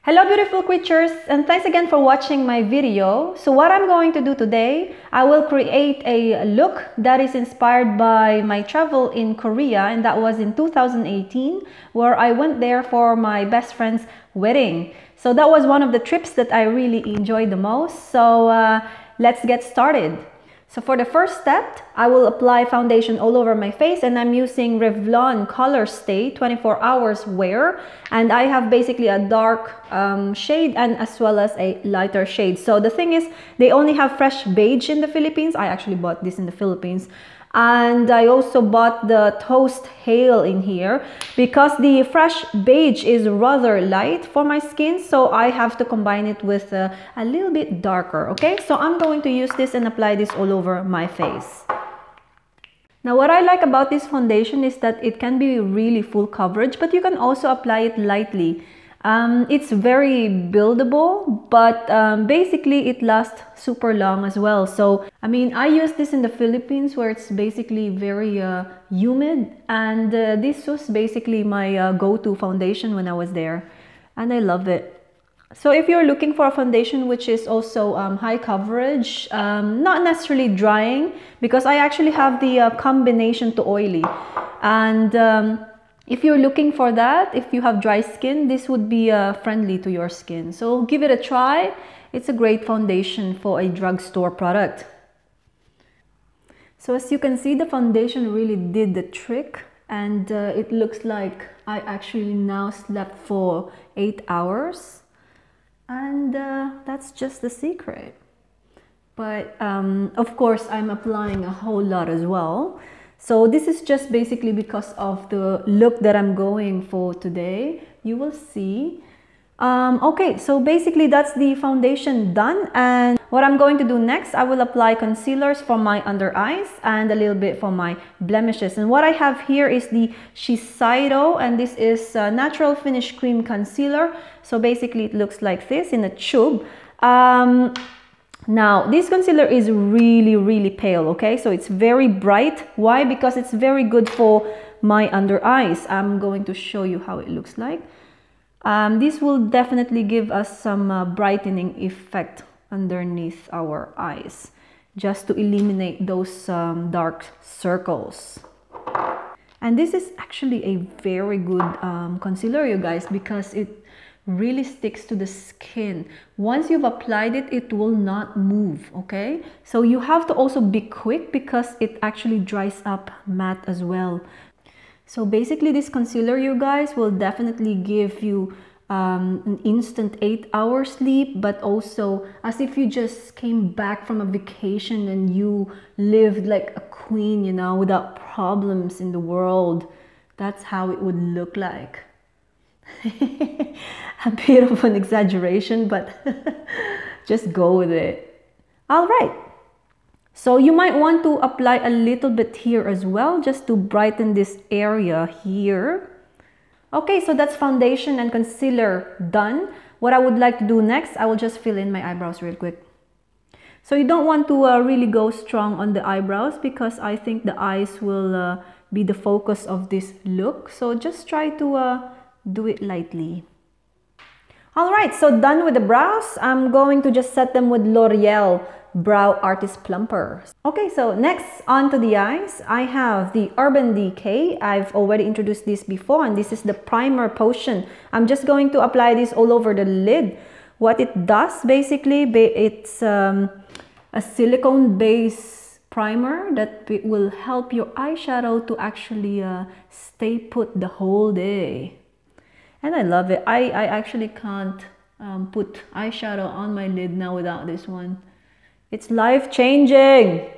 Hello beautiful creatures, and thanks again for watching my video. So what I'm going to do today, I will create a look that is inspired by my travel in Korea, and that was in 2018 where I went there for my best friend's wedding. So that was one of the trips that I really enjoyed the most. So let's get started. So for the first step, I will apply foundation all over my face, and I'm using Revlon Color Stay 24 hours wear, and I have basically a dark shade and as well as a lighter shade. So the thing is, they only have fresh beige in the Philippines. I actually bought this in the Philippines. And I also bought the Toast Hail in here because the fresh beige is rather light for my skin, so I have to combine it with a little bit darker. Okay, so I'm going to use this and apply this all over my face. Now what I like about this foundation is that it can be really full coverage, but you can also apply it lightly. It's very buildable, but basically it lasts super long as well. So I mean, I use this in the Philippines where it's basically very humid, and this was basically my go-to foundation when I was there, and I love it. So if you're looking for a foundation which is also high coverage, not necessarily drying, because I actually have the combination to oily, and if you're looking for that, if you have dry skin, this would be friendly to your skin. So give it a try. It's a great foundation for a drugstore product. So as you can see, the foundation really did the trick, and it looks like I actually now slept for 8 hours. And that's just the secret. But of course, I'm applying a whole lot as well. So this is just basically because of the look that I'm going for today. You will see. Okay, so basically that's the foundation done. And what I'm going to do next, I will apply concealers for my under eyes and a little bit for my blemishes. And what I have here is the Shiseido, and this is Natural Finish Cream Concealer. So basically it looks like this in a tube. Now, this concealer is really pale, okay? So it's very bright. Why? Because it's very good for my under eyes. I'm going to show you how it looks like. This will definitely give us some brightening effect underneath our eyes, just to eliminate those dark circles. And this is actually a very good concealer, you guys, because it really sticks to the skin. Once you've applied it, it will not move, okay? So you have to also be quick because it actually dries up matte as well. So basically this concealer, you guys, will definitely give you an instant 8-hour sleep, but also as if you just came back from a vacation and you lived like a queen, you know, without problems in the world. That's how it would look like. A bit of an exaggeration, but just go with it. All right, so you might want to apply a little bit here as well, just to brighten this area here. Okay, so that's foundation and concealer done. What I would like to do next, I will just fill in my eyebrows real quick. So you don't want to really go strong on the eyebrows, because I think the eyes will be the focus of this look. So just try to do it lightly. All right, so done with the brows. I'm going to just set them with L'Oreal Brow Artist Plumper. Okay, so next onto the eyes, I have the Urban Decay. I've already introduced this before, and this is the primer potion. I'm just going to apply this all over the lid. What it does, basically, it's a silicone base primer that will help your eyeshadow to actually stay put the whole day. And I love it. I actually can't put eyeshadow on my lid now without this one. It's life-changing.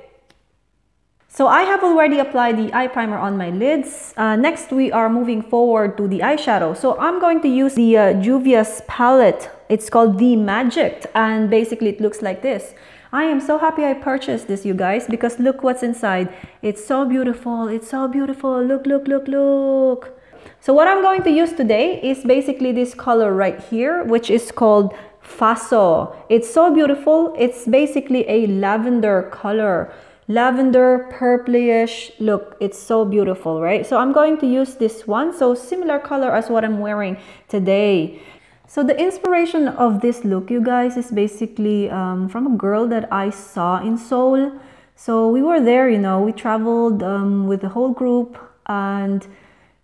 So I have already applied the eye primer on my lids. Next, we are moving forward to the eyeshadow. So I'm going to use the Juvia's palette. It's called The Magic, and basically it looks like this. I am so happy I purchased this, you guys, because look what's inside. It's so beautiful. It's so beautiful. Look, look, look, look. So what I'm going to use today is basically this color right here, which is called Faso. It's so beautiful. It's basically a lavender color. Lavender, purplish. Look, it's so beautiful, right? So I'm going to use this one. So similar color as what I'm wearing today. So the inspiration of this look, you guys, is basically from a girl that I saw in Seoul. So we were there, you know, we traveled with the whole group, and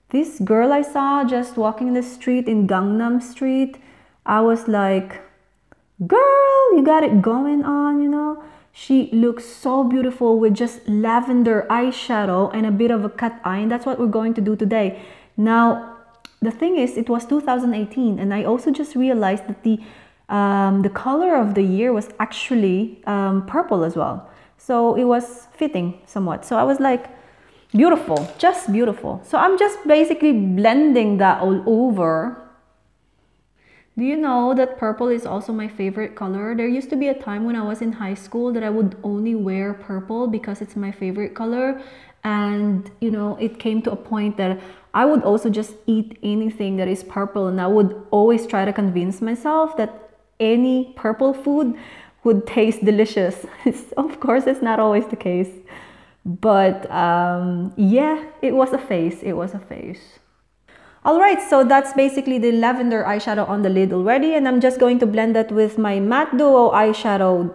this girl I saw just walking in the street in Gangnam Street, I was like, girl, you got it going on, you know. She looks so beautiful with just lavender eyeshadow and a bit of a cut eye, and that's what we're going to do today. Now, the thing is, it was 2018, and I also just realized that the color of the year was actually purple as well. So it was fitting somewhat. So I was like, beautiful, just beautiful. So I'm just basically blending that all over. Do you know that purple is also my favorite color? There used to be a time when I was in high school that I would only wear purple because it's my favorite color. And, you know, it came to a point that I would also just eat anything that is purple. And I would always try to convince myself that any purple food would taste delicious. Of course, it's not always the case. But yeah, it was a phase. It was a phase. Alright, so that's basically the lavender eyeshadow on the lid already, and I'm just going to blend that with my matte duo eyeshadow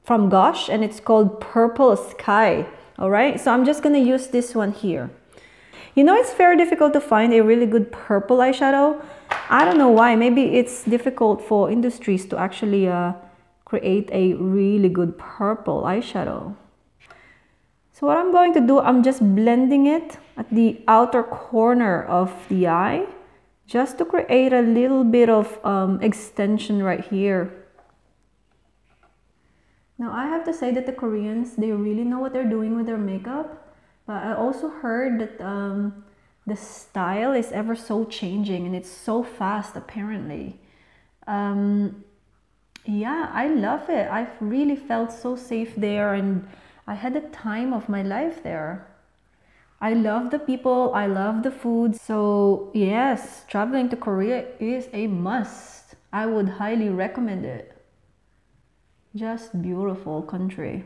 from Gosh, and it's called Purple Sky. Alright, so I'm just going to use this one here. You know, it's very difficult to find a really good purple eyeshadow. I don't know why. Maybe it's difficult for industries to actually create a really good purple eyeshadow. So what I'm going to do, I'm just blending it at the outer corner of the eye, just to create a little bit of extension right here. Now I have to say that the Koreans, they really know what they're doing with their makeup, but I also heard that the style is ever so changing and it's so fast apparently. Yeah, I love it. I've really felt so safe there, and I had the time of my life there. I love the people, I love the food. So yes, traveling to Korea is a must. I would highly recommend it. Just beautiful country.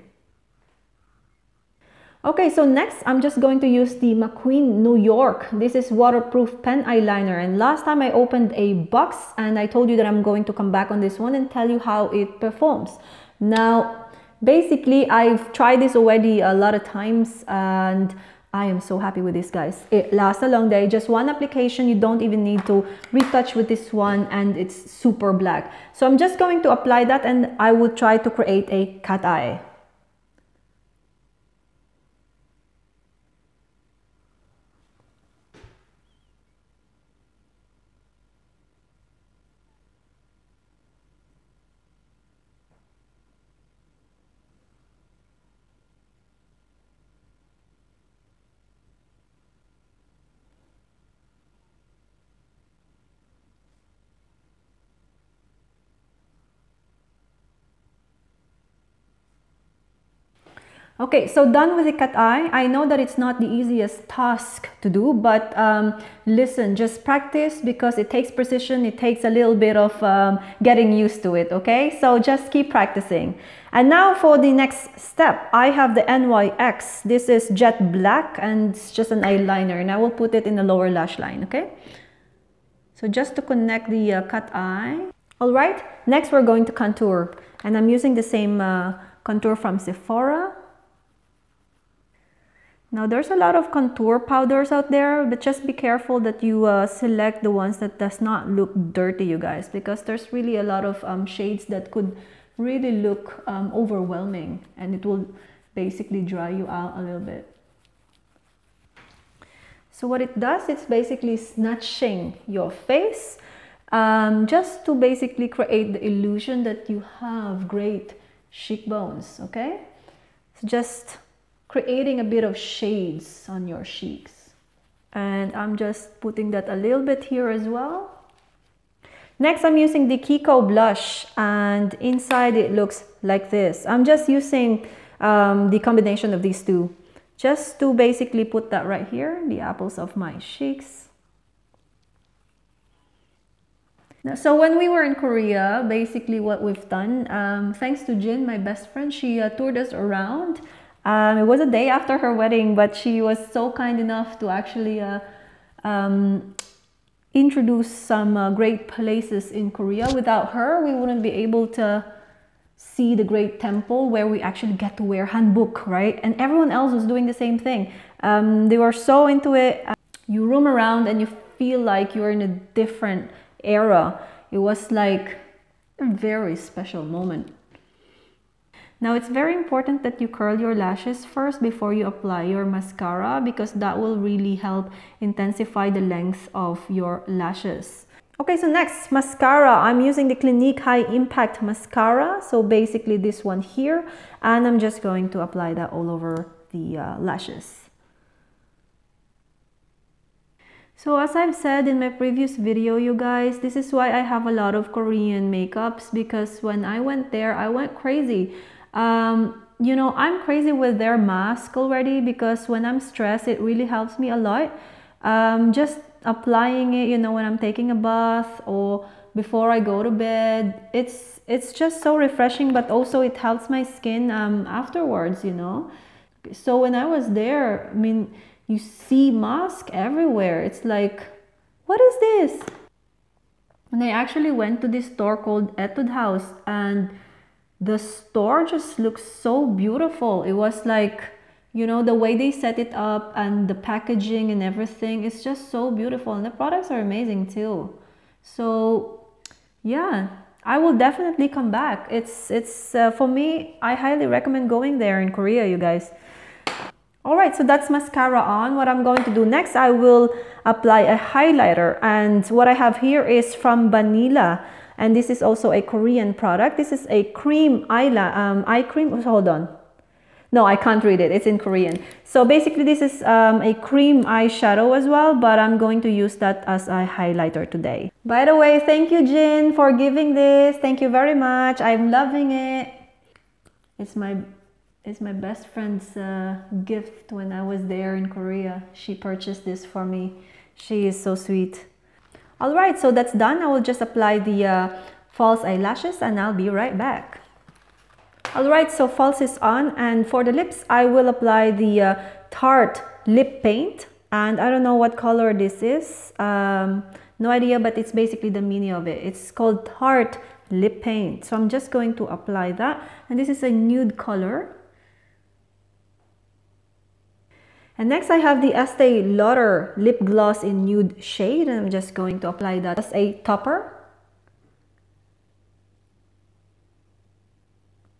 Okay, so next I'm just going to use the McQueen New York. This is waterproof pen eyeliner, and last time I opened a box and I told you that I'm going to come back on this one and tell you how it performs. Now, basically, I've tried this already a lot of times and I am so happy with this, guys. It lasts a long day. Just one application. You don't even need to retouch with this one, and it's super black. So I'm just going to apply that, and I will try to create a cat eye. Okay, so done with the cat eye. I know that it's not the easiest task to do, but listen, just practice, because it takes precision. It takes a little bit of getting used to it, okay? So just keep practicing. And now for the next step, I have the NYX. This is jet black, and it's just an eyeliner, and I will put it in the lower lash line, okay? So just to connect the cat eye. All right, next we're going to contour, and I'm using the same contour from Sephora. Now there's a lot of contour powders out there, but just be careful that you select the ones that does not look dirty, you guys, because there's really a lot of shades that could really look overwhelming, and it will basically dry you out a little bit. So what it does, it's basically snatching your face just to basically create the illusion that you have great cheekbones, okay? So just creating a bit of shades on your cheeks. And I'm just putting that a little bit here as well. Next, I'm using the Kiko blush, and inside it looks like this. I'm just using the combination of these two, just to basically put that right here, the apples of my cheeks. Now, so when we were in Korea, basically what we've done, thanks to Jin, my best friend, she toured us around. It was a day after her wedding, but she was so kind enough to actually introduce some great places in Korea. Without her, we wouldn't be able to see the great temple where we actually get to wear hanbok, right? And everyone else was doing the same thing. They were so into it. You roam around and you feel like you're in a different era. It was like a very special moment. Now it's very important that you curl your lashes first before you apply your mascara, because that will really help intensify the length of your lashes. Okay, so next, mascara. I'm using the Clinique High Impact Mascara. So basically this one here, and I'm just going to apply that all over the lashes. So as I've said in my previous video, you guys, this is why I have a lot of Korean makeups, because when I went there, I went crazy. You know, I'm crazy with their mask already, because when I'm stressed, it really helps me a lot. Just applying it, you know, when I'm taking a bath or before I go to bed, it's just so refreshing, but also it helps my skin afterwards, you know. So when I was there, I mean, you see mask everywhere. It's like, what is this? And I actually went to this store called Etude House, and the store just looks so beautiful. It was like, you know, the way they set it up and the packaging and everything is just so beautiful, and the products are amazing too. So yeah, I will definitely come back. It's for me, I highly recommend going there in Korea, you guys. All right, so that's mascara on. What I'm going to do next, I will apply a highlighter, and what I have here is from Vanilla. And this is also a Korean product. This is a cream eye cream. Hold on. No, I can't read it. It's in Korean. So basically this is a cream eyeshadow as well, but I'm going to use that as a highlighter today. By the way, thank you, Jin, for giving this. Thank you very much. I'm loving it. It's my best friend's gift when I was there in Korea. She purchased this for me. She is so sweet. Alright, so that's done. I will just apply the false eyelashes and I'll be right back. Alright, so false is on, and for the lips, I will apply the Tarte lip paint. And I don't know what color this is. No idea, but it's basically the meaning of it. It's called Tarte lip paint. So I'm just going to apply that. And this is a nude color. And next I have the Estee Lauder lip gloss in nude shade, and I'm just going to apply that as a topper.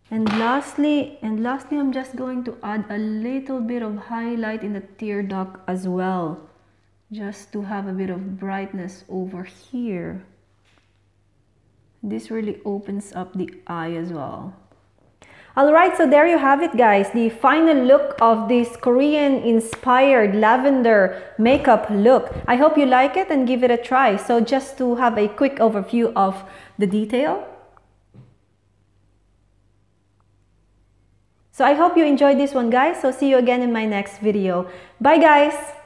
And lastly, I'm just going to add a little bit of highlight in the tear duct as well, just to have a bit of brightness over here. This really opens up the eye as well. Alright, so there you have it, guys. The final look of this Korean-inspired lavender makeup look. I hope you like it and give it a try. So just to have a quick overview of the detail. So I hope you enjoyed this one, guys. So see you again in my next video. Bye, guys!